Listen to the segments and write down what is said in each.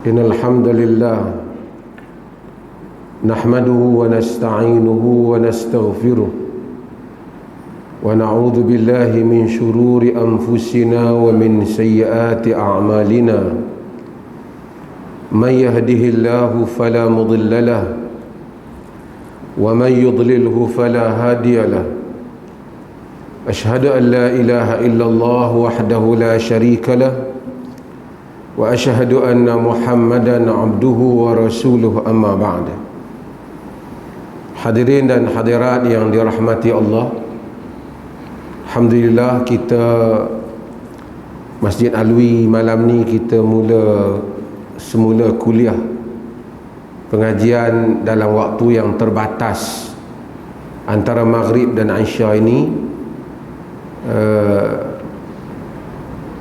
إن الحمد لله نحمده ونستعينه ونستغفره ونعوذ بالله من شرور أنفسنا ومن سيئات أعمالنا من يهده الله فلا مضل له ومن يضلله فلا هادي له أشهد أن لا إله إلا الله وحده لا شريك له وأشهد أن محمدا عبده ورسوله أما بعد. Hadirin dan hadirat yang dirahmati Allah, alhamdulillah kita Masjid Alwi malam ni kita semula kuliah pengajian dalam waktu yang terbatas antara Maghrib dan Isya ini.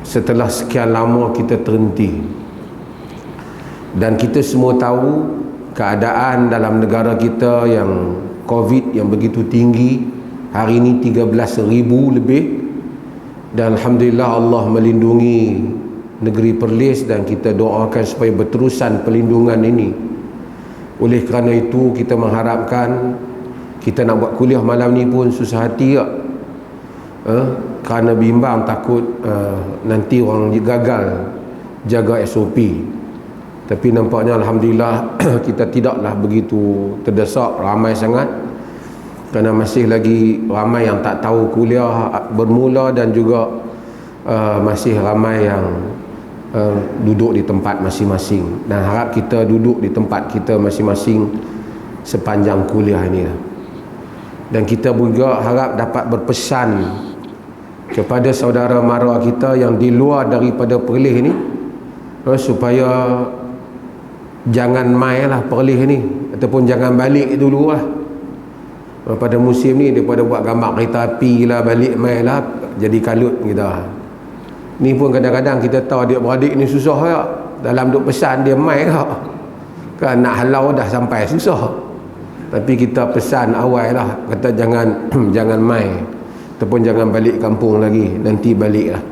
Setelah sekian lama kita terhenti, dan kita semua tahu keadaan dalam negara kita yang COVID yang begitu tinggi. Hari ini 13,000 lebih, dan alhamdulillah Allah melindungi negeri Perlis, dan kita doakan supaya berterusan perlindungan ini. Oleh kerana itu kita mengharapkan, kita nak buat kuliah malam ni pun susah hati tak? Kerana bimbang takut nanti orang gagal jaga SOP. Tapi nampaknya alhamdulillah kita tidaklah begitu terdesak ramai sangat, kerana masih lagi ramai yang tak tahu kuliah bermula, dan juga masih ramai yang duduk di tempat masing-masing, dan harap kita duduk di tempat kita masing-masing sepanjang kuliah ini. Dan kita juga harap dapat berpesan kepada saudara mara kita yang di luar daripada Perlis ni, supaya jangan main lah Perlis ni, ataupun jangan balik dulu lah pada musim ni. Daripada buat gambar kereta api lah, balik main lah, jadi kalut kita. Ni pun kadang-kadang kita tahu adik-beradik ni susah tak, dalam duk pesan dia main tak kan, nak halau dah sampai susah. Tapi kita pesan awal lah, kata jangan jangan main, ataupun jangan balik kampung lagi, nanti balik lah.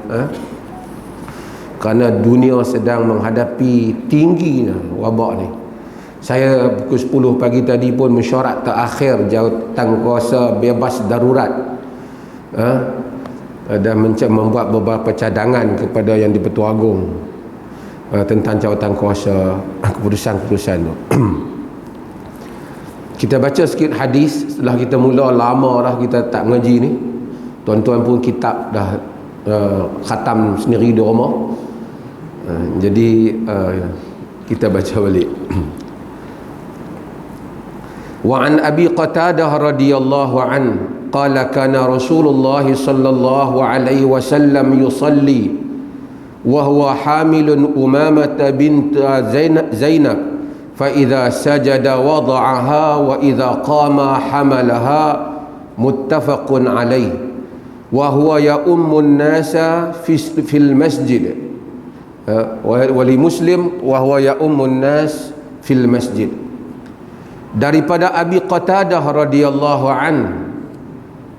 Kerana dunia sedang menghadapi tinggi wabak ni. Saya pukul 10 pagi tadi pun mesyuarat terakhir Jawatankuasa bebas darurat, dan membuat beberapa cadangan kepada yang di-Pertua Agong tentang Jawatankuasa, keputusan-keputusan tu. Kita baca sikit hadis setelah kita mula. Lama dah kita tak mengaji ni. Tuan-tuan pun kitab dah khatam sendiri di rumah. Jadi kita baca balik. Wa an Abi Qatadah radhiyallahu an qala kana Rasulullah sallallahu alaihi wasallam yusalli wa huwa hamilun Umamah bint Zainab fa idza sajada wada'aha wa idza qama hamalaha, muttafaqun alaihi. Wa huwa ya'ummun nasa fil masjid, wa li Muslim wa huwa ya'ummun nas fil masjid. Daripada Abi Qatadah radhiyallahu an,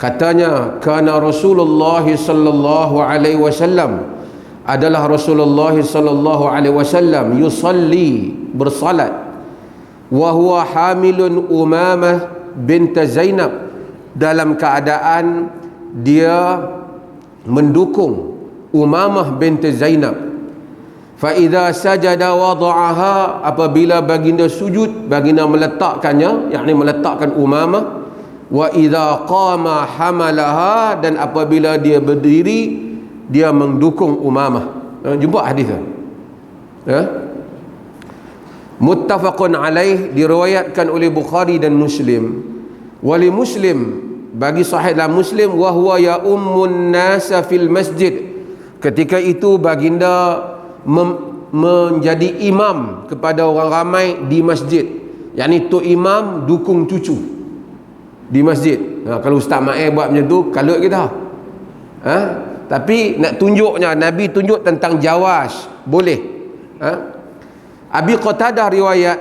katanya kana Rasulullah sallallahu alaihi wasallam, adalah Rasulullah sallallahu alaihi wasallam yusalli, bersalat, wa huwa hamilun Umamah bint Zainab, dalam keadaan dia mendukung Umamah binti Zainab. Fa idza sajada wada'aha, apabila baginda sujud, baginda meletakkannya, yakni meletakkan Umamah. Wa idza qama hamalaha, dan apabila dia berdiri, dia mendukung Umamah. Jumpa hadis tu. Muttafaqun alaih, diriwayatkan oleh Bukhari dan Muslim. Wali Muslim, bagi sahih dalam Muslim, wa huwa ya ummun nasa fil masjid, ketika itu baginda menjadi imam kepada orang ramai di masjid, yakni tok imam dukung cucu di masjid. Kalau Ustaz Ma'e buat macam tu, kalut kita. Tapi nak tunjuknya, Nabi tunjuk tentang jawaz, boleh. Abi Qatadah riwayat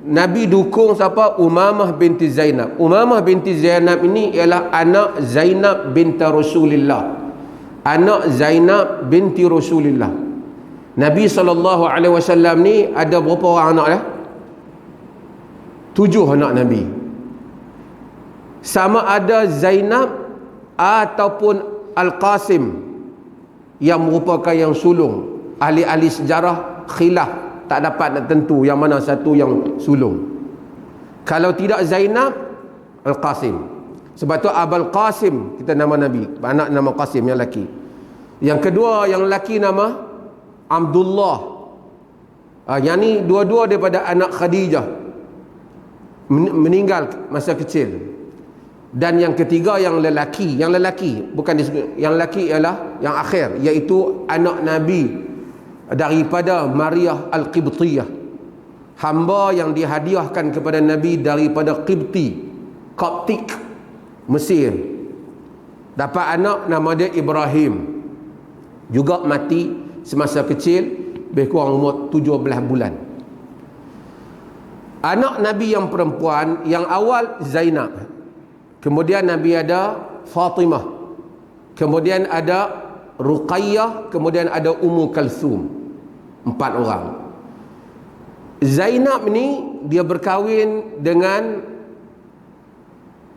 Nabi dukung siapa? Umamah binti Zainab. Umamah binti Zainab ini ialah anak Zainab binti Rasulullah, anak Zainab binti Rasulullah. Nabi SAW ni ada berapa orang anak dia? 7 anak Nabi. Sama ada Zainab ataupun Al-Qasim yang merupakan yang sulung. Ahli-ahli sejarah khilaf, tak dapat nak tentu yang mana satu yang sulung. Kalau tidak Zainab, Al-Qasim. Sebab tu Abul Qasim kita nama Nabi, anak nama Qasim yang lelaki. Yang kedua yang lelaki nama Abdullah. Yang ni dua-dua daripada anak Khadijah, meninggal masa kecil. Dan yang ketiga yang lelaki bukan disebut, yang lelaki ialah yang akhir, iaitu anak Nabi daripada Maryah Al-Qibtiyah, hamba yang dihadiahkan kepada Nabi daripada Koptik Mesir. Dapat anak nama dia Ibrahim, juga mati semasa kecil, lebih kurang umur 17 bulan. Anak Nabi yang perempuan yang awal Zainab, kemudian Nabi ada Fatimah, kemudian ada Ruqayyah, kemudian ada Ummu Kalsum. 4 orang. Zainab ni dia berkahwin dengan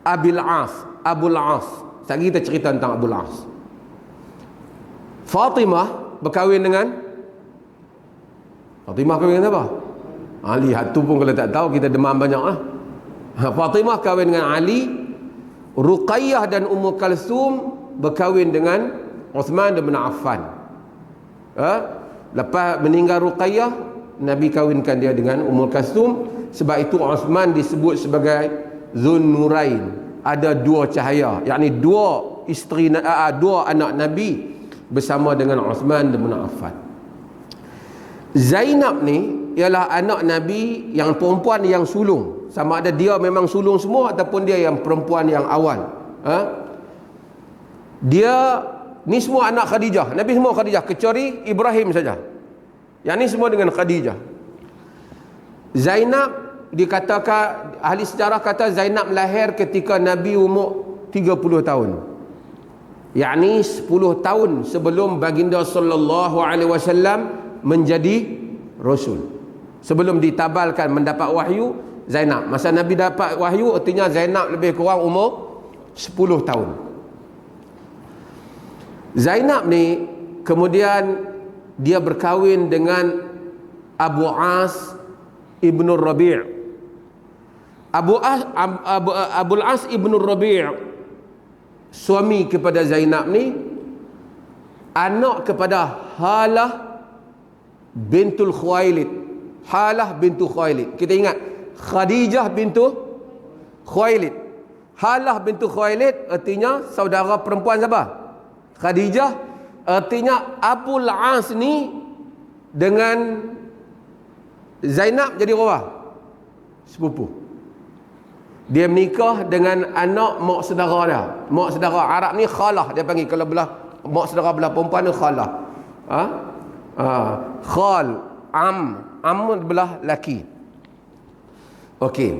Abul As. Sekali kita cerita tentang Abul As. Fatimah berkahwin dengan apa? Lihat tu pun kalau tak tahu kita demam banyak lah. Fatimah kahwin dengan Ali. Ruqayyah dan Ummu Kalsum berkahwin dengan Uthman bin Affan. Lepas meninggal Ruqayyah, Nabi kahwinkan dia dengan Ummu Kalsum. Sebab itu Uthman disebut sebagai Zun Nurain, ada 2 cahaya, yakni 2 isteri, 2 anak Nabi bersama dengan Uthman bin Affan. Zainab ni ialah anak Nabi yang perempuan yang sulung. Sama ada dia memang sulung semua ataupun dia yang perempuan yang awal. Dia ni semua anak Khadijah. Nabi semua Khadijah, kecuali Ibrahim saja. Yang ni semua dengan Khadijah. Zainab dikatakan, ahli sejarah kata Zainab lahir ketika Nabi umur 30 tahun. Yakni 10 tahun sebelum baginda sallallahu alaihi wasallam menjadi rasul. Sebelum ditabalkan mendapat wahyu, Zainab. Masa Nabi dapat wahyu, artinya Zainab lebih kurang umur 10 tahun. Zainab ni kemudian dia berkahwin dengan Abu As ibn Rabi'. Abul As ibn Rabi' suami kepada Zainab ni anak kepada Halah bintul Khuwailid. Halah bintu Khuwailid. Kita ingat Khadijah bintu Khuwailid. Halah bintu Khuwailid artinya saudara perempuan siapa? Khadijah. Artinya Abul As ni dengan Zainab jadi apa? Sepupu. Dia menikah dengan anak mak saudara dia. Mak saudara Arab ni khalah dia panggil, kalau belah mak saudara belah perempuan ni khalah. Khal, am belah laki. Okey.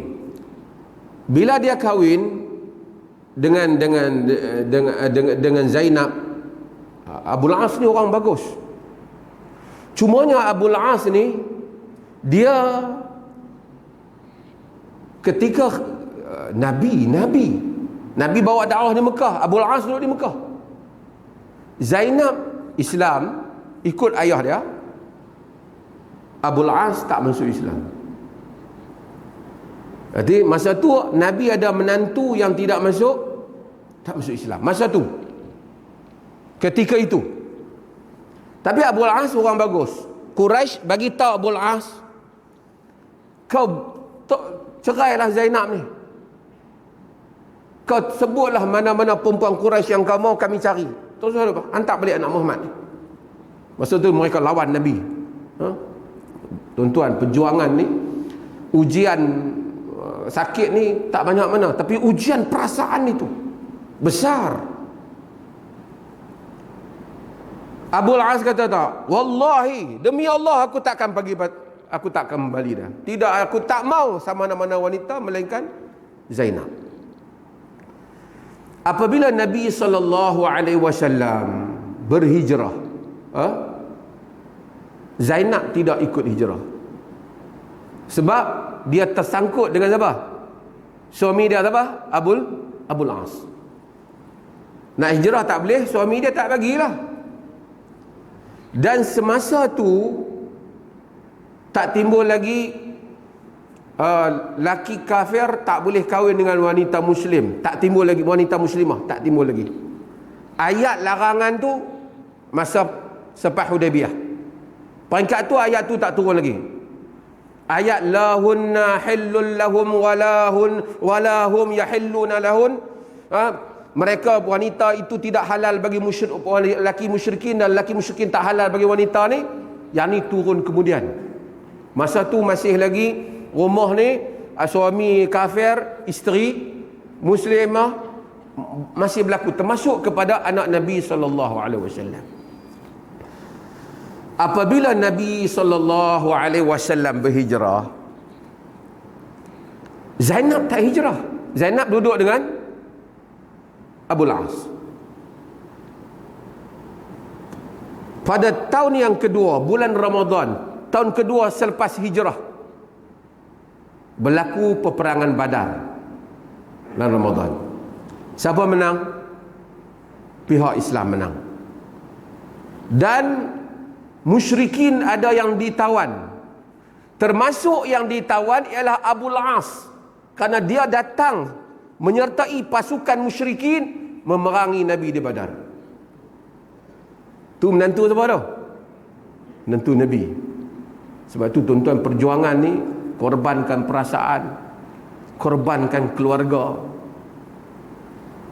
Bila dia kahwin dengan Zainab, Abul As ni orang bagus. Cumanya Abul As ni dia ketika Nabi bawa dakwah di Mekah, Abul As duduk di Mekah. Zainab Islam ikut ayah dia. Abul As tak masuk Islam. Jadi masa tu Nabi ada menantu yang tak masuk Islam. Masa tu, ketika itu. Tapi Abul As orang bagus. Quraisy bagi tahu Abul As, kau cerailah Zainab ni. Kau sebutlah mana-mana perempuan Quraisy yang kau mau, kami cari. Terus apa? Hantar balik anak Muhammad ni. Masa tu mereka lawan Nabi. Tuan-tuan, perjuangan ni, ujian sakit ni tak banyak mana, tapi ujian perasaan itu besar. Abul As kata tak, wallahi demi Allah aku takkan kembali dah. Tidak, aku tak mau sama mana-mana wanita melainkan Zainab. Apabila Nabi sallallahu alaihi wasallam berhijrah, Zainab tidak ikut hijrah. Sebab dia tersangkut dengan siapa? Suami dia siapa? Abul As. Nak hijrah tak boleh, suami dia tak bagilah. Dan semasa tu tak timbul lagi laki kafir tak boleh kahwin dengan wanita muslim. Tak timbul lagi wanita muslimah, tak timbul lagi. Ayat larangan tu masa Sulh Hudaybiyah. Peringkat tu ayat tu tak turun lagi. Ayat lahunna hillul lahum walahum yahilluna lahun. Mereka wanita itu tidak halal bagi lelaki musyrikin, dan lelaki musyrikin tak halal bagi wanita ni. Yang ni turun kemudian. Masa tu masih lagi rumah ni suami kafir, isteri muslimah masih berlaku, termasuk kepada anak Nabi SAW. Apabila Nabi SAW berhijrah, Zainab tak hijrah. Zainab duduk dengan Abul As. Pada tahun yang kedua, bulan Ramadan, tahun kedua selepas hijrah, berlaku peperangan Badar bulan Ramadan. Siapa menang? Pihak Islam menang. Dan musyrikin ada yang ditawan. Termasuk yang ditawan ialah Abul As, kerana dia datang menyertai pasukan musyrikin memerangi Nabi di Badar. Tu menantu siapa tu? Menantu Nabi. Sebab tu tuan-tuan, perjuangan ni korbankan perasaan, korbankan keluarga,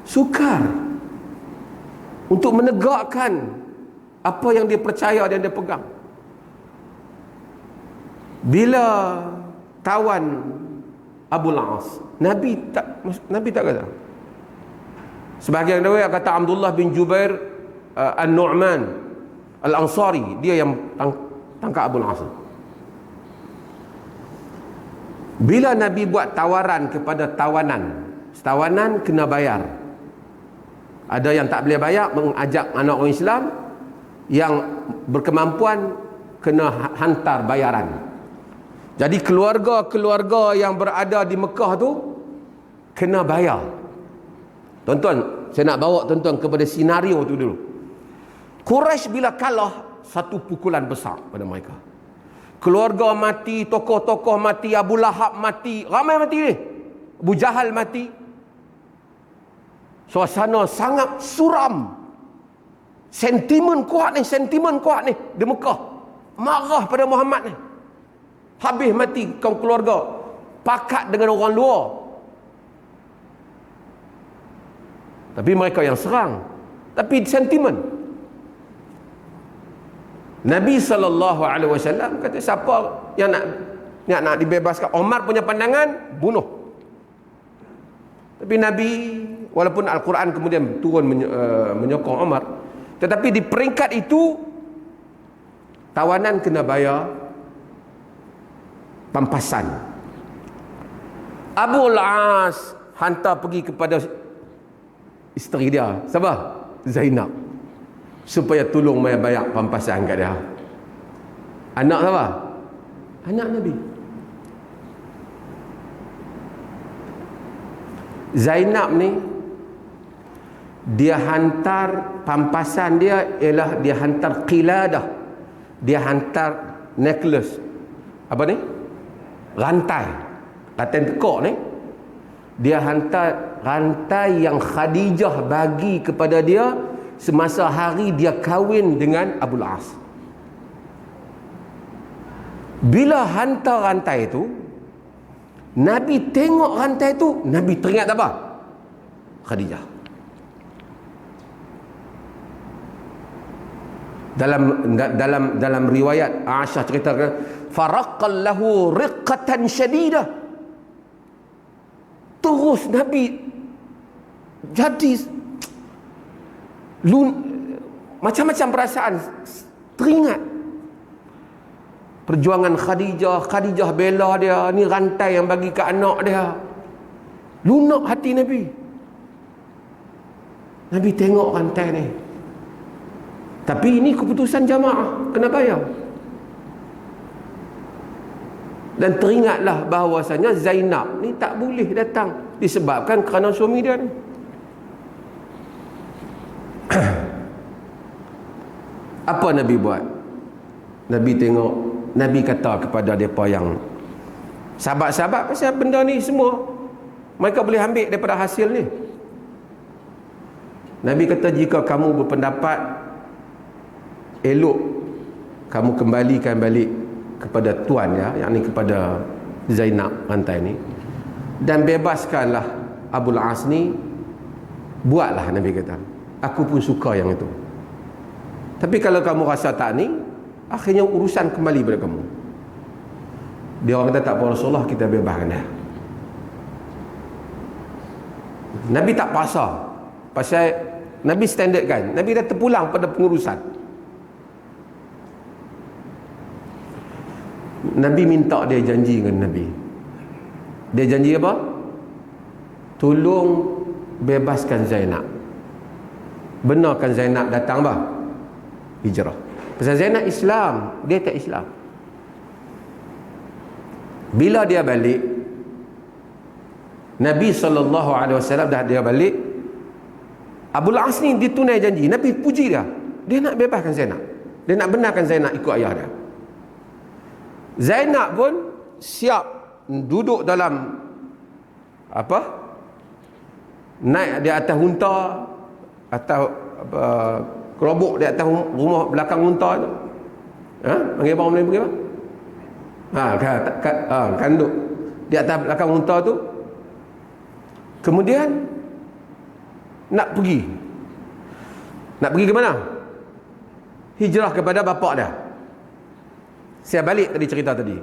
sukar untuk menegakkan apa yang dia percaya dan dia pegang. Bila tawan Abul As, Nabi tak kata. Sebahagian riwayat kata Abdullah bin Jubair An-Nu'man Al-Ansari, dia yang tangkap Abul As. Bila Nabi buat tawaran kepada tawanan kena bayar. Ada yang tak boleh bayar, mengajak anak orang Islam yang berkemampuan kena hantar bayaran. Jadi keluarga-keluarga yang berada di Mekah tu kena bayar. Tuan-tuan, saya nak bawa tuan-tuan kepada senario tu dulu. Quraisy bila kalah, satu pukulan besar pada mereka. Keluarga mati, tokoh-tokoh mati, Abu Lahab mati, ramai mati ni. Abu Jahal mati. Suasana sangat suram. Sentimen kuat ni di Mekah. Marah pada Muhammad ni. Habis mati kaum keluarga, pakat dengan orang luar. Tapi mereka yang serang. Tapi sentimen. Nabi SAW kata, siapa yang nak dibebaskan? Umar punya pandangan, bunuh. Tapi Nabi, walaupun Al-Quran kemudian turun menyokong Umar, tetapi di peringkat itu tawanan kena bayar pampasan. Abul As hantar pergi kepada isteri dia, siapa? Zainab, supaya tolong bayar pampasan kat dia. Anak siapa? Anak Nabi. Zainab ni, dia hantar pampasan dia ialah dia hantar qiladah, dia hantar necklace, apa ni, rantai tekok ni. Dia hantar rantai yang Khadijah bagi kepada dia semasa hari dia kahwin dengan Abul As. Bila hantar rantai itu, Nabi tengok rantai itu, Nabi teringat apa? Khadijah. Dalam riwayat Aisyah ceritakan, faraqallahu riqqatan syadidah. Terus Nabi jadi macam-macam perasaan, teringat perjuangan Khadijah bela dia, ni rantai yang bagi ke anak dia. Lunak hati Nabi. Nabi tengok rantai ni. Tapi ini keputusan jamaah, kena bayar. Dan teringatlah bahawasanya Zainab ni tak boleh datang disebabkan kerana suami dia ni. Apa Nabi buat? Nabi tengok, Nabi kata kepada mereka yang sahabat-sahabat, pasal benda ni semua mereka boleh ambil daripada hasil ni. Nabi kata, jika kamu berpendapat elok, kamu kembalikan balik kepada tuan ya, yakni kepada Zainab rantai ni, dan bebaskanlah Abul As ni. Buatlah, Nabi kata, aku pun suka yang itu. Tapi kalau kamu rasa tak ni, akhirnya urusan kembali pada kamu. Dia orang kata, tak apa Rasulullah, kita bebaskan dia. Nabi tak paksa, pasal Nabi standard kan, Nabi dah terpulang pada pengurusan. Nabi minta dia janji dengan Nabi. Dia janji apa? Tolong bebaskan Zainab. Benarkan Zainab datang apa? Hijrah. Pasal Zainab Islam, dia tak Islam. Bila dia balik, Nabi SAW dah dia balik, Abul As ni ditunai janji. Nabi puji dia. Dia nak bebaskan Zainab. Dia nak benarkan Zainab ikut ayah dia. Zainab pun siap duduk dalam apa? Naik di atas unta, atas kerobok di atas rumah belakang unta tu. Ha? Panggil apa orang Melayu panggil apa? Kanduk di atas belakang unta tu. Kemudian nak pergi ke mana? Hijrah kepada bapak dia. Saya balik tadi cerita tadi.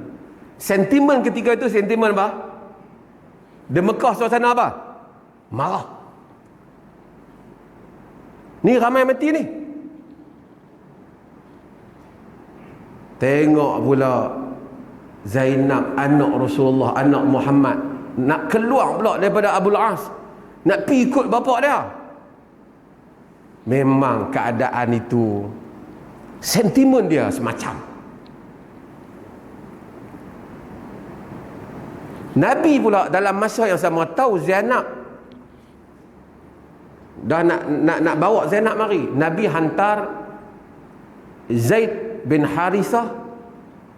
Sentimen ketika itu sentimen apa? Di Mekah suasana apa? Marah. Ni ramai mati ni. Tengok pula Zainab, anak Rasulullah, anak Muhammad, nak keluar pula daripada Abul As, nak pergi ikut bapak dia. Memang keadaan itu, sentimen dia semacam. Nabi pula dalam masa yang sama tahu Zainab dah nak bawa Zainab mari. Nabi hantar Zaid bin Harithah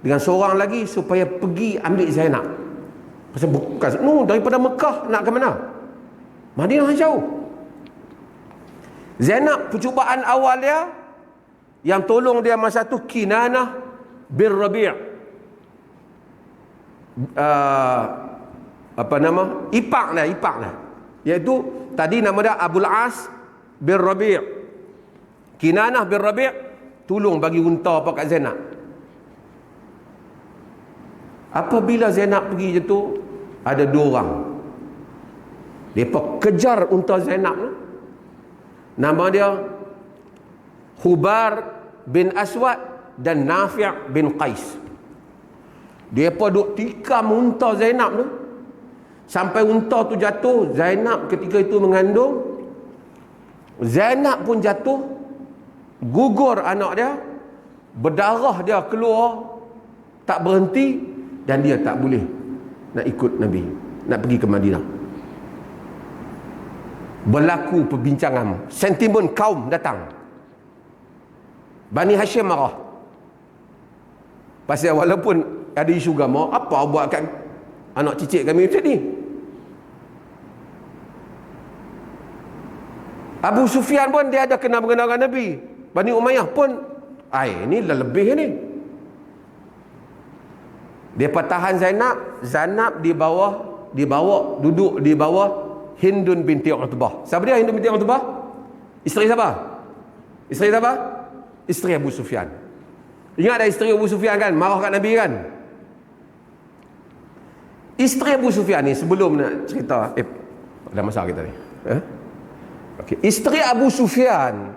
dengan seorang lagi supaya pergi ambil Zainab. Pasal bukan daripada Mekah nak ke mana? Madinah jauh. Zainab, percubaan awal dia yang tolong dia masa tu Kinanah bin Rabi', apa nama? Ipak dah. Iaitu tadi nama dia Abul As bin Rabi'. Kinanah bin Rabi' tolong bagi unta pakat Zainab. Apabila Zainab pergi je tu, ada dua orang. Mereka kejar unta Zainab tu. Nama dia Hubar bin Aswad dan Nafi' bin Qais. Mereka duk tikam unta Zainab tu sampai unta tu jatuh. Zainab ketika itu mengandung. Zainab pun jatuh, gugur anak dia, berdarah dia keluar, tak berhenti, dan dia tak boleh nak ikut Nabi, nak pergi ke Madinah. Berlaku perbincangan, sentimen kaum datang. Bani Hashim marah. Pasal walaupun ada isu agama, apa buat kat anak cicit kami macam ni? Abu Sufyan pun dia ada kena mengenal dengan Nabi. Bani Umayyah pun, ini dah lebih ni. Dia tahan Zainab dibawa duduk di bawah Hindun binti Utbah. Siapa dia Hindun binti Utbah? Isteri siapa? Isteri Abu Sufyan. Ingat dah isteri Abu Sufyan kan? Marah kat Nabi kan? Isteri Abu Sufyan ni, sebelum nak cerita, ada masalah kita ni. Okay. Isteri Abu Sufyan,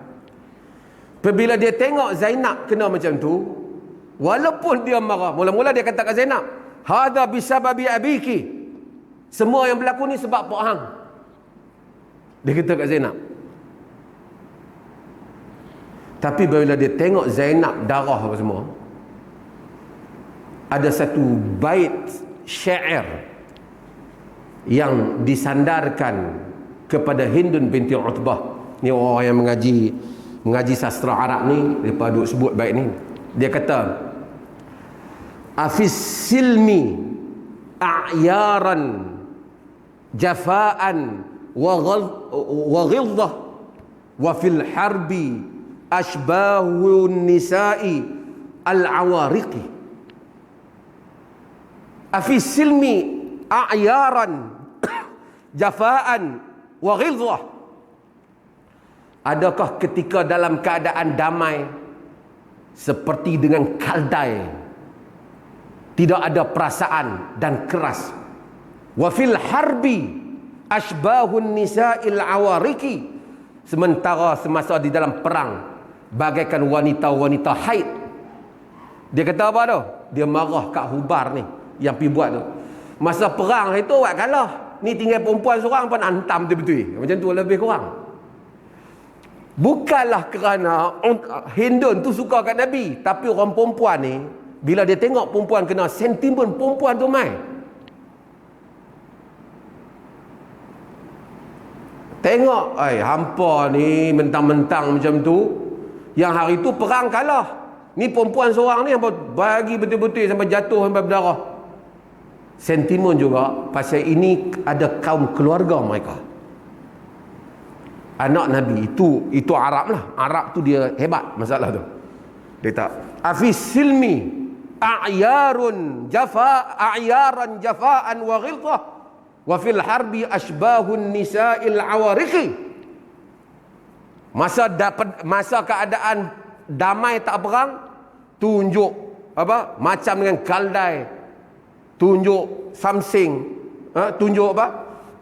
apabila dia tengok Zainab kena macam tu, walaupun dia marah, mula-mula dia kata kat Zainab, hadha bisababi abiki, semua yang berlaku ni sebab Pak Hang. Dia kata kat Zainab. Tapi bila dia tengok Zainab darah apa semua, ada satu bait syair yang disandarkan kepada Hindun binti Utbah. Ni orang yang mengaji sastra Arab ni, depa duk sebut bait ni. Dia kata, afis silmi a'yaran jafaan wa ghildah wa fil harbi ashbahun nisa'i al-awariqi. Afis silmi a'yaran jafaan wa ghildah. Adakah ketika dalam keadaan damai seperti dengan kaldai, tidak ada perasaan dan keras. Wa fil harbi ashbahun nisa'il awariki. Sementara semasa di dalam perang bagaikan wanita-wanita haid. Dia kata apa tu? Dia marah kat Hubar ni yang pi buat tu. Masa perang itu awak kalah. Ni tinggal perempuan seorang pun hantam betul-betul. Macam tu lebih kurang. Bukanlah kerana Hindun tu suka kat Nabi, tapi orang perempuan ni bila dia tengok perempuan kena sentimen perempuan tu mai. Tengok, hampa ni mentang-mentang macam tu, yang hari tu perang kalah. Ni perempuan seorang ni hampa bagi betul-betul sampai jatuh, sampai berdarah. Sentimen juga pasal ini ada kaum keluarga mereka. Anak Nabi itu Arab lah. Arab tu dia hebat masalah tu. Dia tak afis silmi a'yaran jafaan wa ghilzah wa fil harbi ashbahun nisa'il awariqi. Masa keadaan damai tak perang, tunjuk apa? Macam dengan kaldai, tunjuk something, tunjuk apa?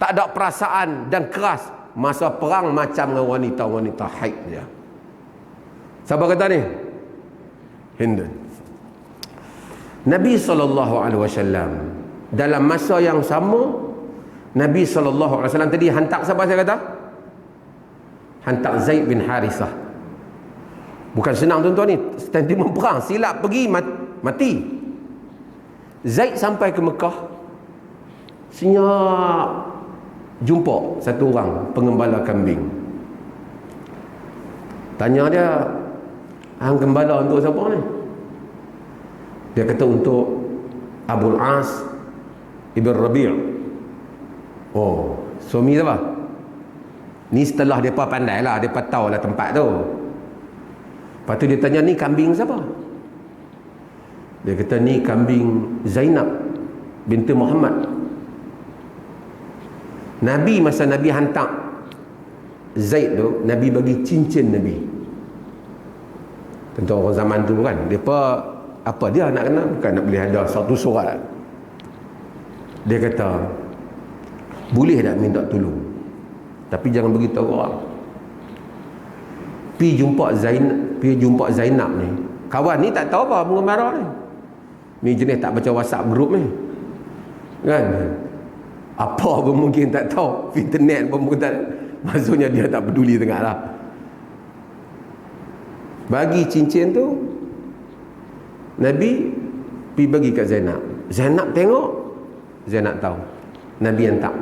Tak ada perasaan dan keras. Masa perang macam dengan wanita-wanita haid dia. Siapa kata ni? Hindun. Nabi SAW dalam masa yang sama, Nabi SAW tadi hantar siapa saya kata? Hantar Zaid bin Harithah. Bukan senang tuan-tuan ni, sentimen perang, silap pergi mati. Zaid sampai ke Mekah, senyap jumpa satu orang pengembala kambing. Tanya dia, hang gembala untuk siapa ni? Dia kata untuk Abul As Ibn Rabi'. Oh, suami siapa? Ni setelah mereka pandai lah, mereka tahu lah tempat tu. Lepas tu dia tanya, ni kambing siapa? Dia kata, ni kambing Zainab binti Muhammad. Nabi, masa Nabi hantar Zaid tu, Nabi bagi cincin Nabi. Tentu orang zaman tu kan, mereka apa dia nak kena? Bukan nak boleh ada satu surat. Dia kata, boleh tak minta tolong, tapi jangan beritahu orang. Pi jumpa Zainab ni. Kawan ni tak tahu apa pengembara ni. Ni jenis tak baca WhatsApp group ni. Kan? Apa pun mungkin tak tahu, internet pun mungkin tak, maksudnya dia tak peduli tengah lah. Bagi cincin tu, Nabi pergi bagi kat Zainab. Zainab tengok, Zainab tahu Nabi yang tak.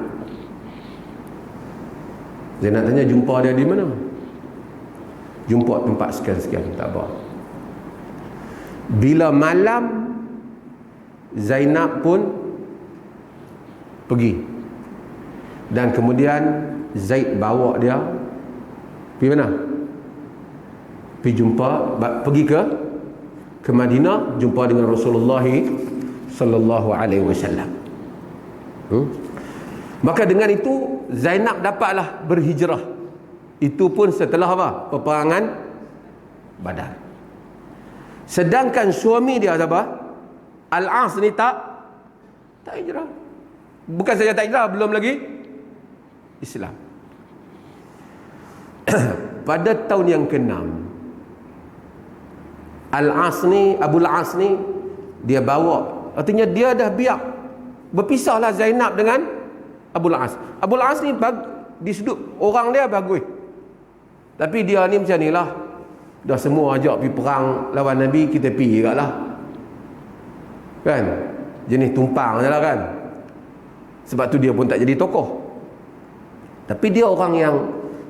Zainab tanya, jumpa dia di mana? Jumpa tempat sekian-sekian, tak apa. Bila malam, Zainab pun pergi, dan kemudian Zaid bawa dia pergi mana? Pergi jumpa, pergi ke Madinah, jumpa dengan Rasulullah sallallahu alaihi wasallam. Maka dengan itu Zainab dapatlah berhijrah. Itu pun setelah apa? Peperangan Badar. Sedangkan suami dia siapa? Al-As ni tak hijrah. Bukan saja tak hijrah, belum lagi Islam. Pada tahun yang ke-6, Al-As ni, Abul As ni, dia bawa, artinya dia dah biar berpisahlah Zainab dengan Abul As. Abul As ni di sudut orang dia bagus, tapi dia ni macam ni lah, dah semua ajak pergi perang lawan Nabi, kita pergi juga lah kan, jenis tumpang je lah kan. Sebab tu dia pun tak jadi tokoh. Tapi dia orang yang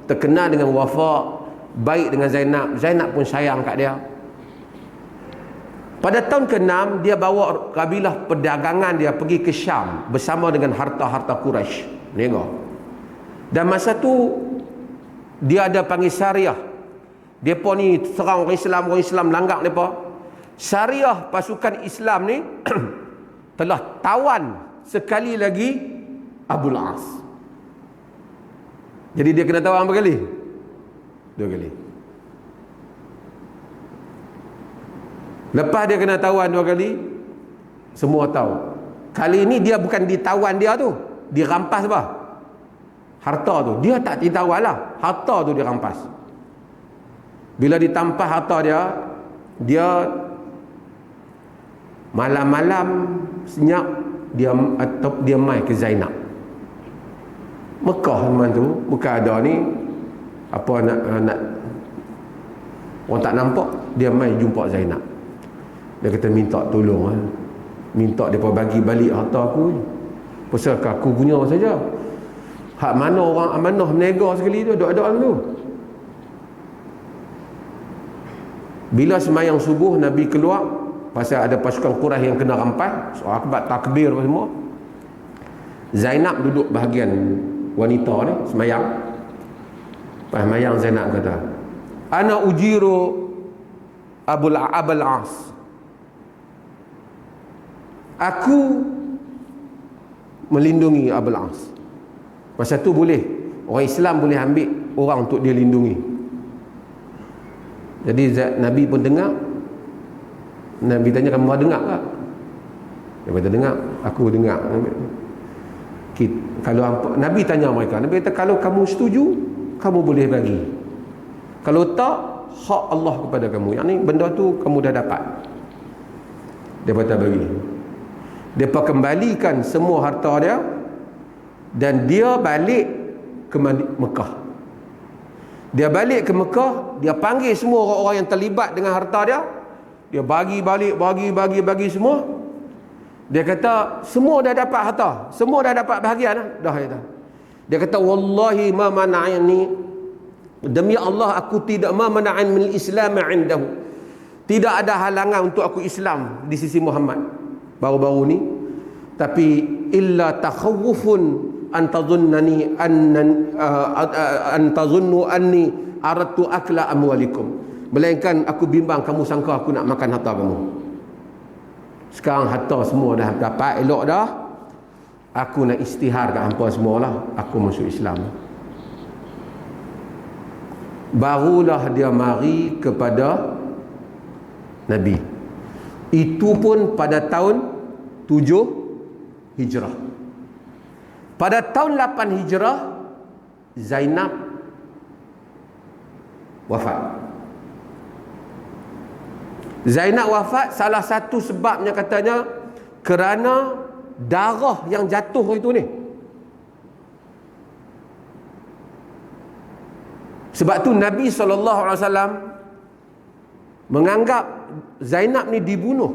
terkenal dengan wafa, baik dengan Zainab. Zainab pun sayang kat dia. Pada tahun ke-6 dia bawa kabilah perdagangan dia pergi ke Syam bersama dengan harta-harta Quraisy. Tengok. Dan masa tu dia ada panggil Syariah. Depa ni serang orang Islam langgak depa. Syariah pasukan Islam ni telah tawan sekali lagi Abul As. Jadi dia kena tawan berapa kali? 2 kali. Lepas dia kena tawan 2 kali, semua tahu. Kali ini dia bukan ditawan dia tu, dirampas apa? Harta tu. Dia tak ditawan lah, harta tu dirampas. Bila ditampas harta dia, dia malam-malam senyap dia mai ke Zainab. Mekah zaman tu bukan ada ni apa nak orang tak nampak, dia mai jumpa Zainab. Dia kata minta tolong minta depa bagi balik harta aku. Pasal aku punya saja. Hak mana orang amanah menega sekali tu ada tu. Bila semayang subuh Nabi keluar, pasal ada pasukan Quraisy yang kena rampas, so akibat takbir semua. Zainab duduk bahagian wanita ni semayang. Pas semayang Zainab kata, ana ujiru Abul As. Aku melindungi Abul As. Masa tu boleh orang Islam boleh ambil orang untuk dia lindungi. Jadi Nabi pun dengar. Nabi tanya, kamu dengar tak? Dia kata dengar. Aku dengar. Kalau Nabi tanya mereka, Nabi kata kalau kamu setuju, kamu boleh bagi. Kalau tak, hak Allah kepada kamu. Yang ni benda tu kamu dah dapat. Dia kata bagi. Dia kembalikan semua harta dia dan dia balik ke Mekah. Dia balik ke Mekah, dia panggil semua orang-orang yang terlibat dengan harta dia. Dia bagi balik, bagi semua. Dia kata semua dah dapat harta, semua dah dapat bahagian dah kata. Dia kata wallahi ma mana'ani, demi Allah aku tidak ma mana'an min Islam indahu. Tidak ada halangan untuk aku Islam di sisi Muhammad baru-baru ni, tapi illa takhawufun an tadhunnani an tadhunnu anni aradtu akla amwalikum, melainkan aku bimbang kamu sangka aku nak makan harta kamu. Sekarang harta semua dah dapat elok dah, aku nak istihar kat hampa semualah, aku masuk Islam. Barulah dia mari kepada Nabi. Itu pun pada tahun 7 Hijrah. Pada tahun 8 Hijrah Zainab wafat. Zainab wafat salah satu sebabnya katanya kerana darah yang jatuh itu ni. Sebab tu Nabi SAW menganggap Zainab ni dibunuh.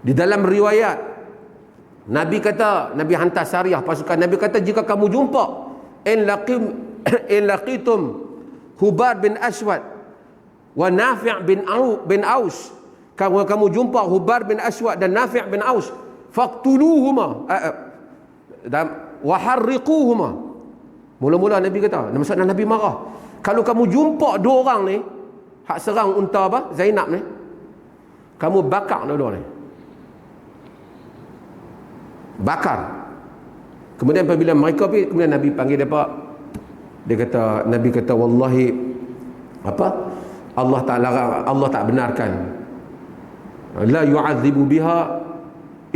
Di dalam riwayat Nabi kata, Nabi hantar Syariah pasukan, Nabi kata jika kamu jumpa in laqitum Hubar bin Aswad wa Nafi' bin Aus, kalau kamu jumpa Hubar bin Aswad dan Nafi' bin Aus, faqtuluhuma wa harriquhuma. Mula-mula Nabi kata, maksudnya Nabi marah, kalau kamu jumpa dua orang ni hak serang unta apa Zainab ni, kamu bakar dua-dua ni, bakar. Kemudian apabila mereka pergi, kemudian Nabi panggil depa. Dia kata, Nabi kata wallahi apa, Allah tak benarkan, la yu'adzibu biha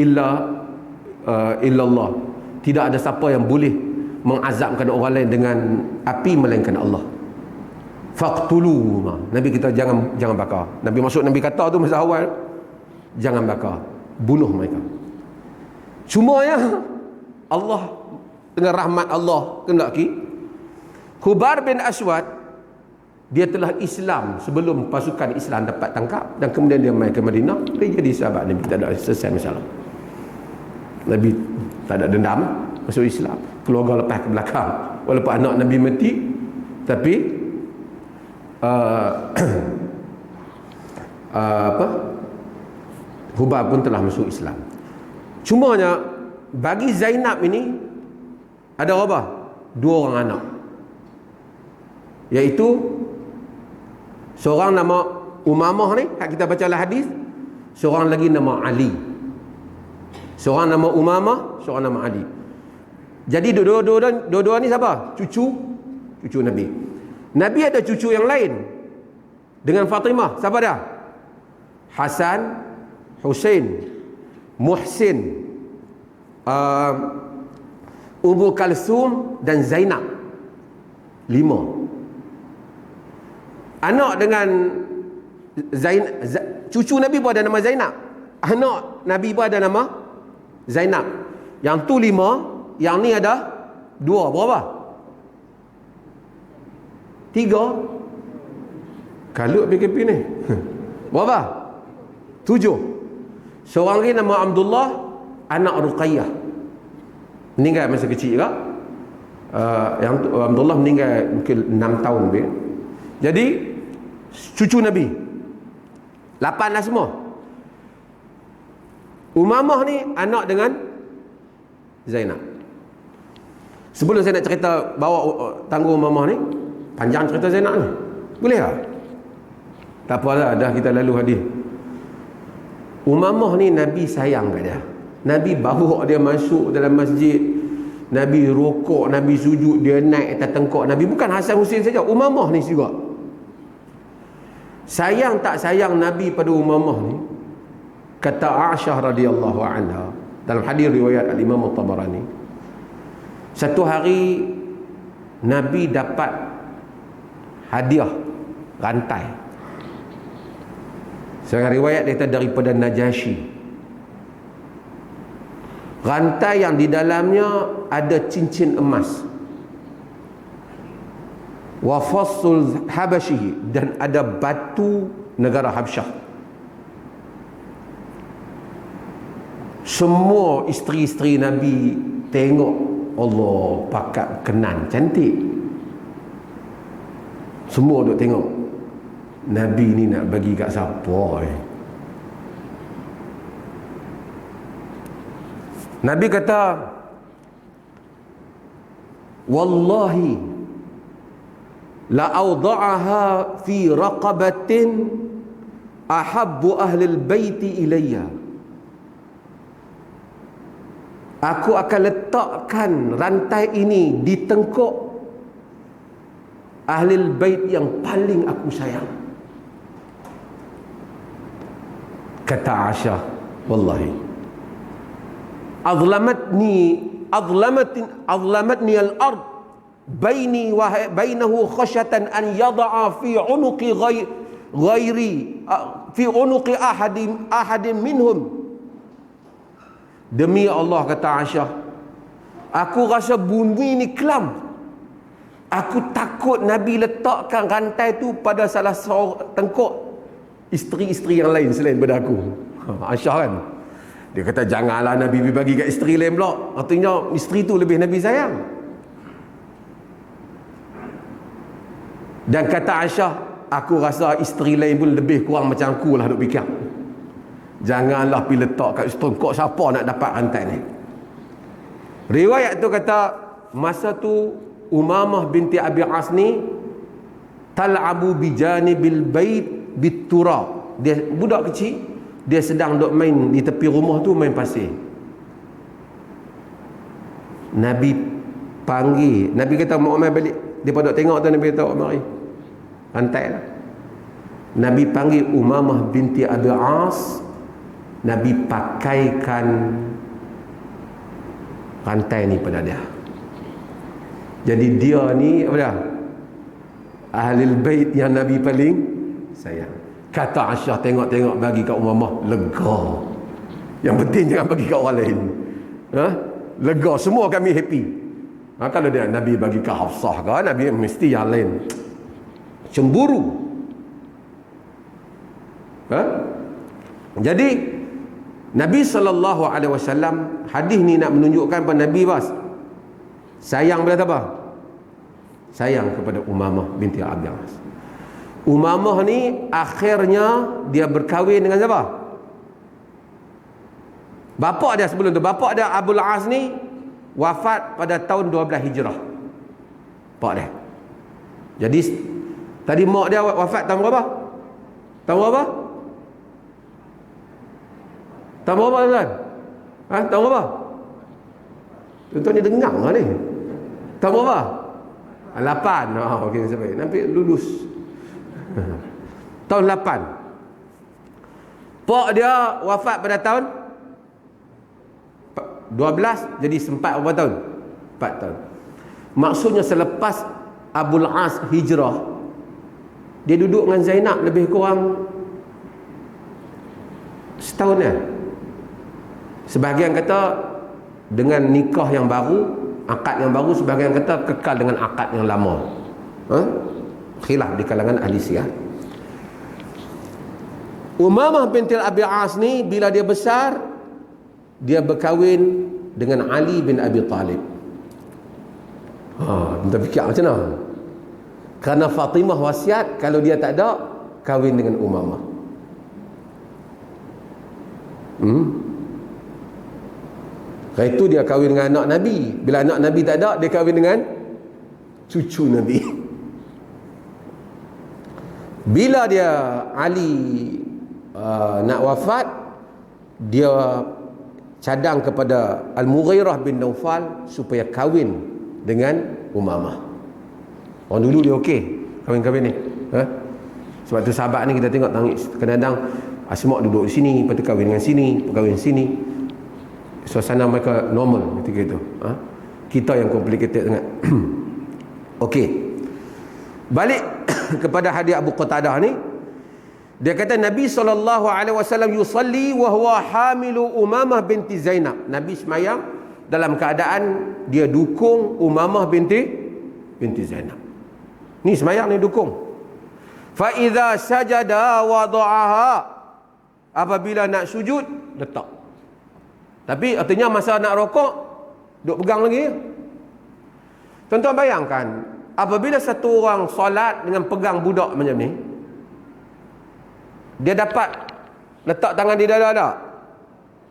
illa Allah, tidak ada siapa yang boleh mengazabkan orang lain dengan api melainkan Allah. Faqtulu. Nabi kita jangan bakar. Nabi maksud Nabi kata tu masa awal, jangan bakar, bunuh mereka. Cuma ya Allah dengan rahmat Allah kendaki Hubar bin Aswad dia telah Islam sebelum pasukan Islam dapat tangkap, dan kemudian dia mai ke Madinah, dia jadi sahabat Nabi, tak ada selesai masalah. Nabi tak ada dendam, masuk Islam, keluarga lepas ke belakang, walaupun anak Nabi mati, tapi Hubab pun telah masuk Islam. Cumanya bagi Zainab ini ada apa? 2 orang anak, iaitu seorang nama Umamah ni, kita baca lah hadis, seorang lagi nama Ali. Seorang nama Umamah, seorang nama Ali. Jadi dua-dua ni siapa? Cucu Nabi. Nabi ada cucu yang lain dengan Fatimah. Siapa dia? Hasan, Husain, Muhsin, Ummu Kalsum dan Zainab. 5. Anak dengan cucu Nabi pun ada nama Zainab. Anak Nabi pun ada nama Zainab. Yang tu 5, yang ni ada 2. Berapa? 3. Kalut PKP ni. Berapa? 7. Seorang lagi nama Abdullah, anak Ruqayyah, meninggal masa kecil juga. Yang Abdullah meninggal mungkin 6 tahun lebih. Jadi cucu Nabi 8 lah semua. Umamah ni anak dengan Zainab. Sebelum saya nak cerita bawa tanggung Umamah ni, panjang cerita Zainab ni, boleh tak? Tak apalah, dah kita lalu hadis. Umamah ni Nabi sayang kat dia. Nabi bawa dia masuk dalam masjid, Nabi rokok, Nabi sujud, dia naik atas tengkok Nabi. Bukan Hasan Husain saja, Umamah ni juga. Sayang tak sayang Nabi pada Umamah ni, kata Aisyah radhiyallahu anha dalam hadis riwayat Al-Imam At-Tabarani, satu hari Nabi dapat hadiah rantai. Seorang riwayat dia daripada Najasyi. Rantai yang di dalamnya ada cincin emas, wa fassul Habasyi, dan ada batu negara Habsyah. Semua isteri-isteri Nabi tengok, Allah pakat kenan cantik. Semua duk tengok, Nabi ni nak bagi kat siapa? Nabi kata, wallahi la awda'aha fi raqabatin ahabbu ahli al-baiti ilayya. Aku akan letakkan rantai ini di tengkuk ahli al-bait yang paling aku sayang. Kata Aisyah, wallahi azlamatni al-ard baini wa bainahu khashyatan an yada'a fi unuqi ghairi fi unuqi ahadin minhum. Demi Allah, kata Aisyah, aku rasa bumi ni kelam. Aku takut Nabi letakkan rantai tu pada salah seorang tengkuk isteri-isteri yang lain selain daripada aku. Aisyah kan, dia kata janganlah Nabi bagi kat isteri lain pula, artinya isteri tu lebih Nabi sayang. Dan kata Aisyah, aku rasa isteri lain pun lebih kurang macam aku lah duk fikir. Janganlah pergi letak kat tengkuk, siapa nak dapat rantai ni. Riwayat tu kata, masa tu Umamah binti Abi As ni tal'abu bijanibil bait biturab. Dia budak kecil, dia sedang duk main di tepi rumah tu, main pasir. Nabi panggil, Nabi kata mau mai balik, dia duk tengok tu, Nabi kata mari rantai lah. Nabi panggil Umamah binti Abi As, Nabi pakaikan rantai ni pada dia. Jadi dia ni apa dia? Ahlul bait yang Nabi paling sayang. Kata Aisyah, tengok-tengok bagi kat Umamah, lega. Yang penting jangan bagi kat orang lain. Lega, semua kami happy. Kalau dia Nabi bagi kat Hafsah ke, Nabi mesti yang lain cemburu. Jadi Nabi SAW, hadis ni nak menunjukkan pada Nabi sayang pada apa? Sayang kepada Umamah binti Abdul As. Umamah ni akhirnya dia berkahwin dengan siapa? Bapa dia sebelum tu, bapa dia Abdul As ni wafat pada tahun 12 Hijrah. Pak dia. Jadi tadi mak dia wafat tahun berapa? Tahun berapa? Tahun berapa tuan? Tahun berapa? Tuan-tuan ni dengar lah ni. Tahun berapa? 8. Okey, sampai nampak lulus. Tahun 8. Pak dia wafat pada tahun 12, jadi sempat berapa tahun? 4 tahun. Maksudnya selepas Abul As hijrah, dia duduk dengan Zainab lebih kurang setahun ya. Sebahagian kata dengan nikah yang baru, akad yang baru, sebahagian kata kekal dengan akad yang lama. Khilaf di kalangan ahli siyah. Umamah binti Abi As ni bila dia besar, dia berkahwin dengan Ali bin Abi Talib. Minta fikir macam mana? Kerana Fatimah wasiat kalau dia tak ada, kahwin dengan Umamah. Lepas itu dia kahwin dengan anak Nabi. Bila anak Nabi tak ada, dia kahwin dengan cucu Nabi. Bila dia Ali nak wafat, dia cadang kepada Al-Mughirah bin Naufal supaya kahwin dengan Umamah. Orang dulu dia okey kahwin-kahwin ni. Sebab tu sahabat ni kita tengok tangis kadang-kadang Asma' duduk di sini, lepas tu kahwin dengan sini, kahwin sini. Suasana mereka normal ketika itu. Kita yang complicated sangat. Okey. Balik kepada hadis Abu Qatadah ni, dia kata Nabi SAW yusalli wa huwa hamilu Umamah binti Zainab. Nabi semayang dalam keadaan dia dukung Umamah binti Zainab. Ni semayang ni dukung. Fa idza sajada wada'aha. Apabila nak sujud, letak. Tapi artinya masa nak rokok, duk pegang lagi. Tuan-tuan bayangkan, apabila satu orang solat dengan pegang budak macam ni, dia dapat letak tangan di dada tak?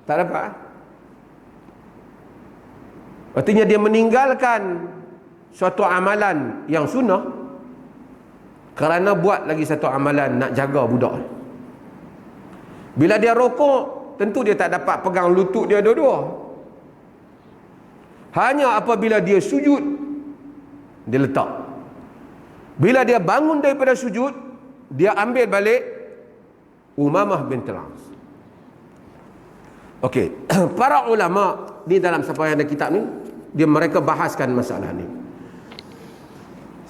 Tak dapat. Artinya dia meninggalkan suatu amalan yang sunnah kerana buat lagi satu amalan nak jaga budak. Bila dia rokok, tentu dia tak dapat pegang lutut dia dua-dua. Hanya apabila dia sujud, dia letak. Bila dia bangun daripada sujud, dia ambil balik Umamah binti As. Okey, para ulama ni dalam siapa yang ada kitab ni, mereka bahaskan masalah ni.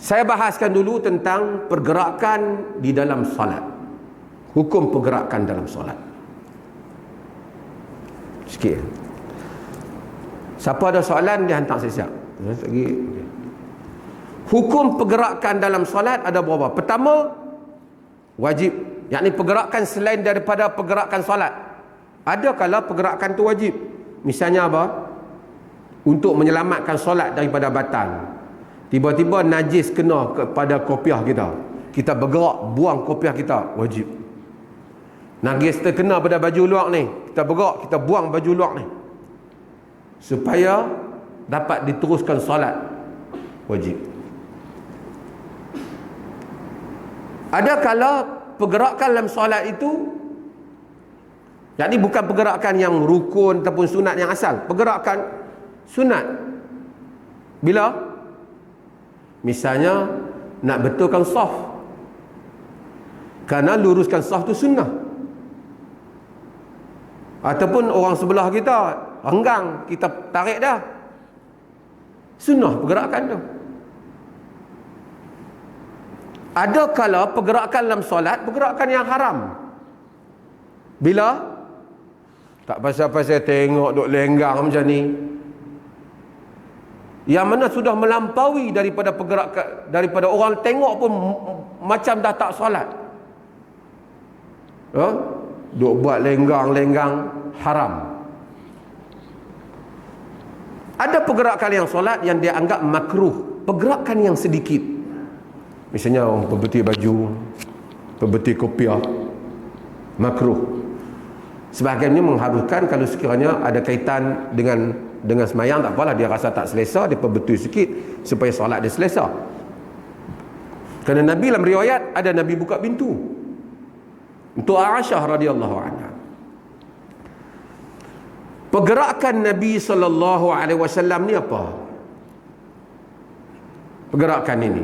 Saya bahaskan dulu tentang pergerakan di dalam solat. Hukum pergerakan dalam solat. Sikit. Siapa ada soalan dia hantar saya siap. Hukum pergerakan dalam solat ada berapa? Pertama, wajib. Yakni pergerakan selain daripada pergerakan solat. Ada kala pergerakan tu wajib. Misalnya apa? Untuk menyelamatkan solat daripada batal. Tiba-tiba najis kena kepada kopiah kita. Kita bergerak buang kopiah kita, wajib. Najis terkena pada baju luar ni, kita bergerak, kita buang baju luar ni. Supaya dapat diteruskan solat, wajib. Ada kala pergerakan dalam solat itu, yakni bukan pergerakan yang rukun ataupun sunat yang asal, pergerakan sunat. Bila? Misalnya nak betulkan saf, kerana luruskan saf tu sunnah. Ataupun orang sebelah kita renggang, kita tarik dah, sunnah pergerakan tu. Ada kala pergerakan dalam solat, pergerakan yang haram. Bila? Tak pasal-pasal tengok duk lenggang macam ni. yang mana sudah melampaui daripada pergerakan, daripada orang tengok pun macam dah tak solat. Duk buat lenggang-lenggang haram. Ada pergerakan yang solat yang dia anggap makruh, pergerakan yang sedikit. Misalnya orang pembetik baju, pembetik kopiah, makruh. Sebahagiannya mengharuskan kalau sekiranya ada kaitan dengan semayang, tak apalah, dia rasa tak selesa, dia perbetul sikit supaya solat dia selesa. Kerana Nabi dalam riwayat ada Nabi buka pintu untuk Aisyah radhiyallahu anha. Pergerakan Nabi sallallahu alaihi wasallam ni apa? Pergerakan ini.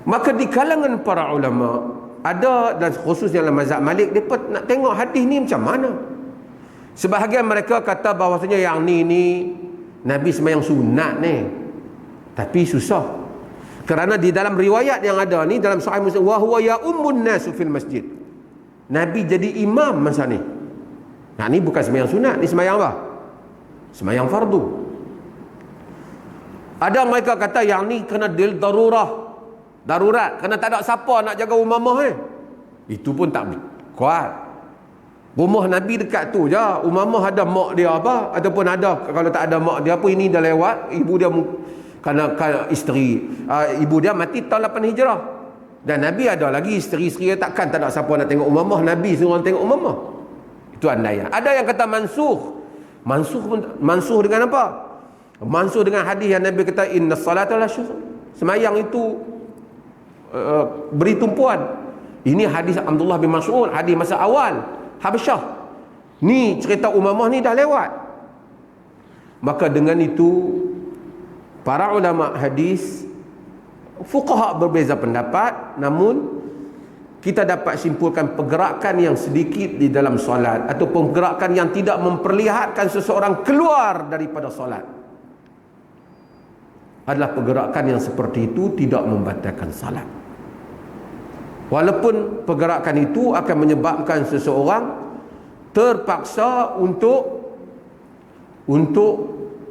Maka di kalangan para ulama ada, dan khususnya dalam mazhab Malik, mereka nak tengok hadis ni macam mana. Sebahagian mereka kata bahawasanya yang ni Nabi sembahyang sunat ni, tapi susah. Kerana di dalam riwayat yang ada ni dalam Sahih Muslim, wa huwa ya ummun nasu fil masjid, Nabi jadi imam masa ni. Nah, ni bukan sembahyang sunat, ni sembahyang apa? Sembahyang fardu. Ada mereka kata yang ni kena darurat, kerana tak ada siapa nak jaga umamah Itu pun tak kuat. Rumah Nabi dekat tu je, umamah ada mak dia apa, ataupun ada, kalau tak ada mak dia apa, ini dah lewat, ibu dia kerana isteri ibu dia mati tahun 8 Hijrah, dan Nabi ada lagi isteri-isteri, takkan tak ada siapa nak tengok umamah, Nabi suruh orang tengok umamah. Itu andaian. Ada yang kata mansuh dengan apa? Mansuh dengan hadis yang Nabi kata inna salata la syughul, semayang itu beri tumpuan. Ini hadis Abdullah bin Mas'ud, hadis masa awal Habasyah. Ni cerita Umamah ni dah lewat. Maka dengan itu para ulama hadis, fuqaha berbeza pendapat, namun kita dapat simpulkan pergerakan yang sedikit di dalam solat atau pergerakan yang tidak memperlihatkan seseorang keluar daripada solat adalah pergerakan yang seperti itu tidak membatalkan salat. Walaupun pergerakan itu akan menyebabkan seseorang terpaksa untuk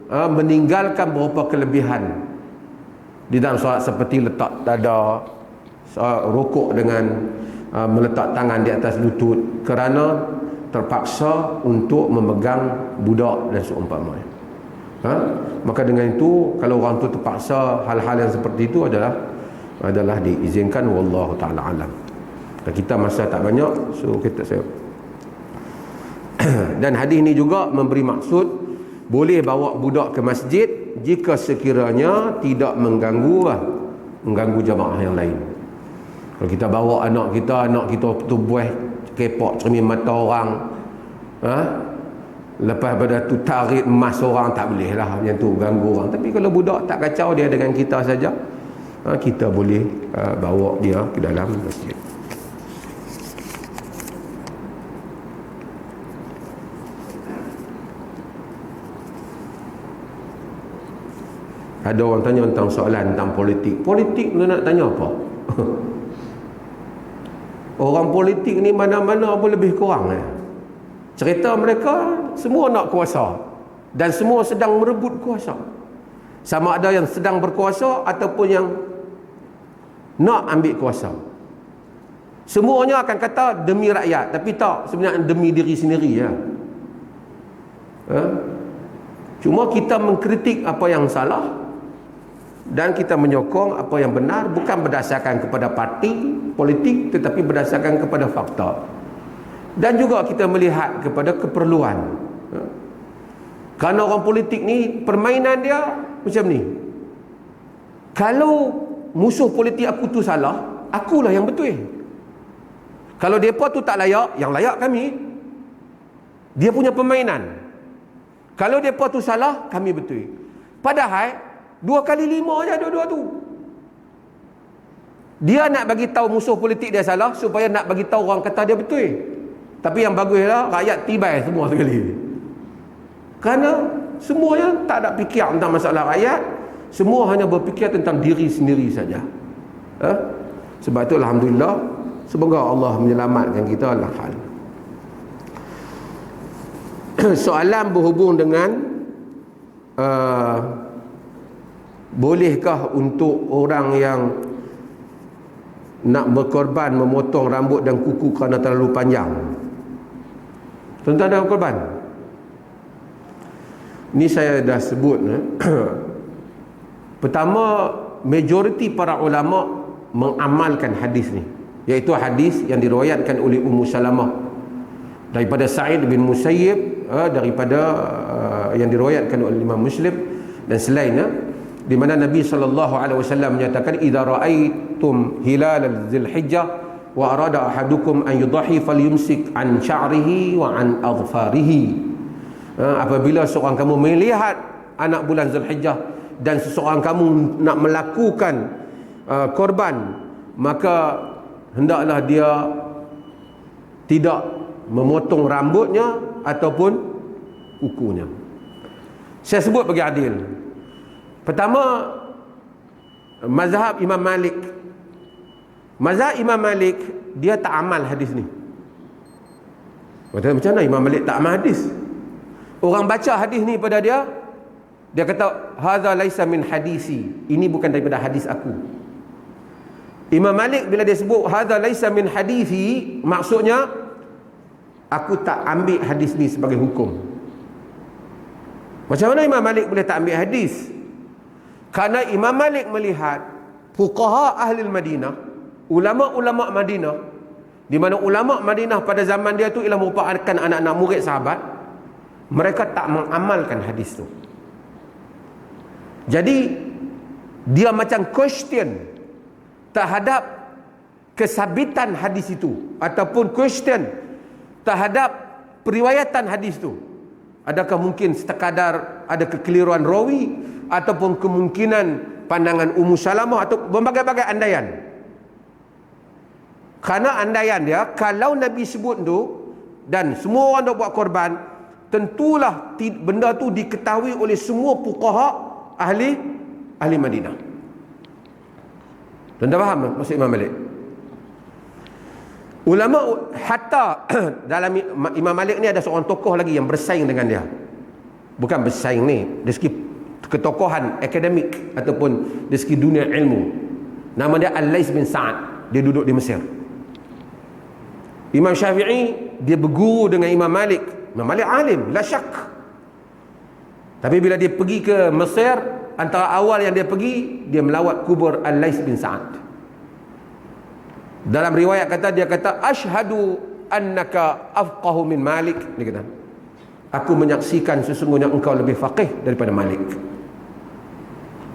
meninggalkan beberapa kelebihan di dalam solat, seperti letak dada, rukuk dengan meletak tangan di atas lutut, kerana terpaksa untuk memegang budak dan seumpamanya. Maka dengan itu, kalau orang tu terpaksa hal-hal yang seperti itu adalah diizinkan, wallahu taala alam. Dan kita masa tak banyak, so kita dan hadis ini juga memberi maksud boleh bawa budak ke masjid jika sekiranya tidak mengganggu jamaah yang lain. Kalau kita bawa anak kita tu buih kepok cermin mata orang, lepas pada tu tarik emas orang, tak boleh lah, yang tu ganggu orang. Tapi kalau budak tak kacau, dia dengan kita saja, kita boleh bawa dia ke dalam masjid. Ada orang tanya tentang soalan tentang politik. Politik tu nak tanya apa? Orang politik ni mana-mana pun lebih kurang cerita mereka semua nak kuasa, dan semua sedang merebut kuasa. Sama ada yang sedang berkuasa ataupun yang nak ambil kuasa. Semuanya akan kata demi rakyat, tapi tak, sebenarnya demi diri sendiri ya. Cuma kita mengkritik apa yang salah dan kita menyokong apa yang benar, bukan berdasarkan kepada parti politik, tetapi berdasarkan kepada fakta. Dan juga kita melihat kepada keperluan. Kerana orang politik ni permainan dia macam ni. Kalau musuh politik aku tu salah, akulah yang betul. Kalau mereka tu tak layak, yang layak kami. Dia punya permainan. Kalau mereka tu salah, kami betul. Padahal 2 kali 5 je dua-dua tu. Dia nak bagi tahu musuh politik dia salah supaya nak bagi tahu orang kata dia betul. Tapi yang baguslah rakyat tibai semua sekali. Kerana semuanya tak ada fikir tentang masalah rakyat, semua hanya berfikir tentang diri sendiri saja. Sebab itu alhamdulillah, semoga Allah menyelamatkan kita dalam hal. Soalan berhubung dengan bolehkah untuk orang yang nak berkorban memotong rambut dan kuku kerana terlalu panjang? Tuan-tuan ada korban? Ni saya dah sebut. Pertama, majoriti para ulama mengamalkan hadis ni, iaitu hadis yang diriwayatkan oleh Ummu Salamah daripada Sa'id bin Musayyib, daripada yang diriwayatkan oleh Imam Muslim dan selainnya, di mana Nabi SAW menyatakan, idza ra'aitum hilal Dzulhijjah wa arada ahadukum an yudhi falyumsik an sya'rihi wa an adfarihi. Apabila seorang kamu melihat anak bulan Zulhijjah dan seseorang kamu nak melakukan korban, maka hendaklah dia tidak memotong rambutnya ataupun kukunya. Saya sebut bagi adil. Pertama, mazhab Imam Malik. Mazhab Imam Malik, dia tak amal hadis ni. Macam mana Imam Malik tak amal hadis? Orang baca hadis ni pada dia, dia kata hadza laisa min hadisi, ini bukan daripada hadis aku. Imam Malik bila dia sebut hadza laisa min hadisi, maksudnya aku tak ambil hadis ni sebagai hukum. Macam mana Imam Malik boleh tak ambil hadis? Karena Imam Malik melihat fuqaha ahli Madinah, ulama-ulama Madinah, di mana ulama Madinah pada zaman dia tu ialah merupakan anak-anak murid sahabat, mereka tak mengamalkan hadis tu. Jadi dia macam question terhadap kesabitan hadis itu, ataupun question terhadap periwayatan hadis tu. Adakah mungkin sekadar ada kekeliruan rawi, ataupun kemungkinan pandangan Ummu Salamah, atau berbagai-bagai andaian. Kerana andaian dia, kalau Nabi sebut tu dan semua orang nak buat korban, tentulah benda tu diketahui oleh semua fuqaha ahli Madinah. Tuan-tuan faham maksud Imam Malik? Ulama hatta dalam Imam Malik ni ada seorang tokoh lagi yang bersaing dengan dia. Bukan bersaing ni, dari segi ketokohan akademik ataupun dari segi dunia ilmu. Nama dia Al-Lais bin Sa'ad. Dia duduk di Mesir. Imam Syafi'i dia berguru dengan Imam Malik. Imam Malik alim, la syak. Tapi bila dia pergi ke Mesir, antara awal yang dia pergi, dia melawat kubur Al-Lais bin Sa'ad. Dalam riwayat dia kata asyhadu annaka afqahu min Malik. Dia kata, aku menyaksikan sesungguhnya engkau lebih faqih daripada Malik.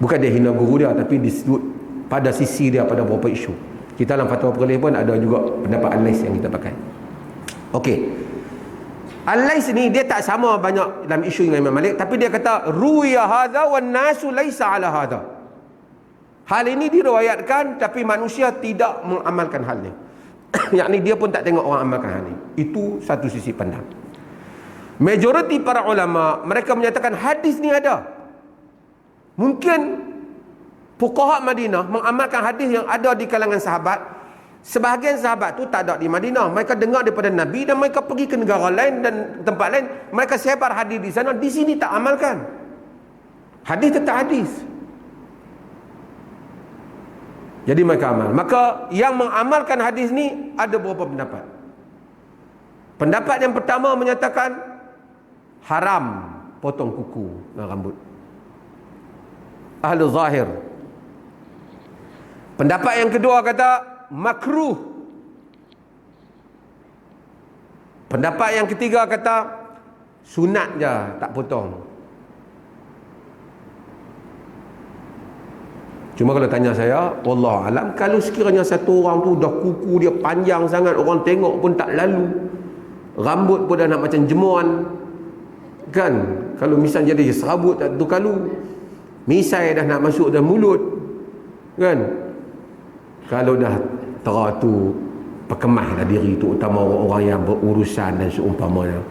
Bukan dia hina guru dia, tapi disebut pada sisi dia pada beberapa isu. Kita dalam fatwa perleh pun ada juga pendapat Al-Lais yang kita pakai. Okey, Al-Lais ni dia tak sama banyak dalam isu dengan Imam Malik, tapi dia kata ruya hadza wan nasu laisa ala hadza. Hal ini diriwayatkan tapi manusia tidak mengamalkan hal ni. Yakni dia pun tak tengok orang amalkan hal ni. Itu satu sisi pandang. Majoriti para ulama mereka menyatakan hadis ni ada. Mungkin fuqaha Madinah mengamalkan hadis yang ada di kalangan sahabat. Sebahagian sahabat tu tak ada di Madinah, mereka dengar daripada Nabi dan mereka pergi ke negara lain dan tempat lain, mereka sebar hadis di sana, di sini tak amalkan. Hadis tetap hadis. Jadi mereka amal. Maka yang mengamalkan hadis ni ada beberapa pendapat. Pendapat yang pertama menyatakan haram potong kuku dan rambut. Ahli zahir. Pendapat yang kedua kata makruh. Pendapat yang ketiga kata sunat je, tak potong. Cuma kalau tanya saya, wallahu alam, kalau sekiranya satu orang tu dah kuku dia panjang sangat, orang tengok pun tak lalu, rambut pun dah nak macam jemuan, kan? Kalau misalnya dia serabut tak tu kalu, misai dah nak masuk dalam mulut, kan? Kalau dah tu perkemahlah diri tu, utama orang-orang yang berurusan dan seumpamanya.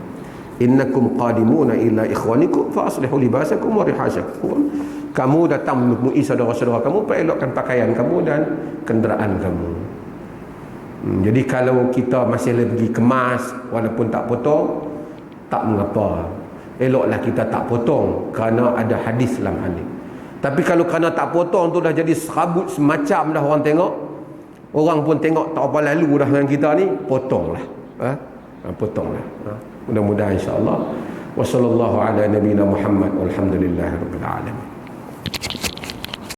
Innakum qadimuna ila ikhwanikum fa aslihu libasakum wa rihasakum. Kamu datang menemui saudara-saudara kamu, perelokkan pakaian kamu dan kenderaan kamu. Jadi kalau kita masih lagi kemas walaupun tak potong, tak mengapa. Eloklah kita tak potong kerana ada hadis dalam hal ini. Tapi kalau kerana tak potong tu dah jadi serabut semacam dah orang tengok, orang pun tengok tak apa lalu dah dengan kita ni, potonglah. Potonglah. Mudah-mudahan insya-Allah. Wassallallahu ala nabiyina Muhammad walhamdulillahirabbil alamin.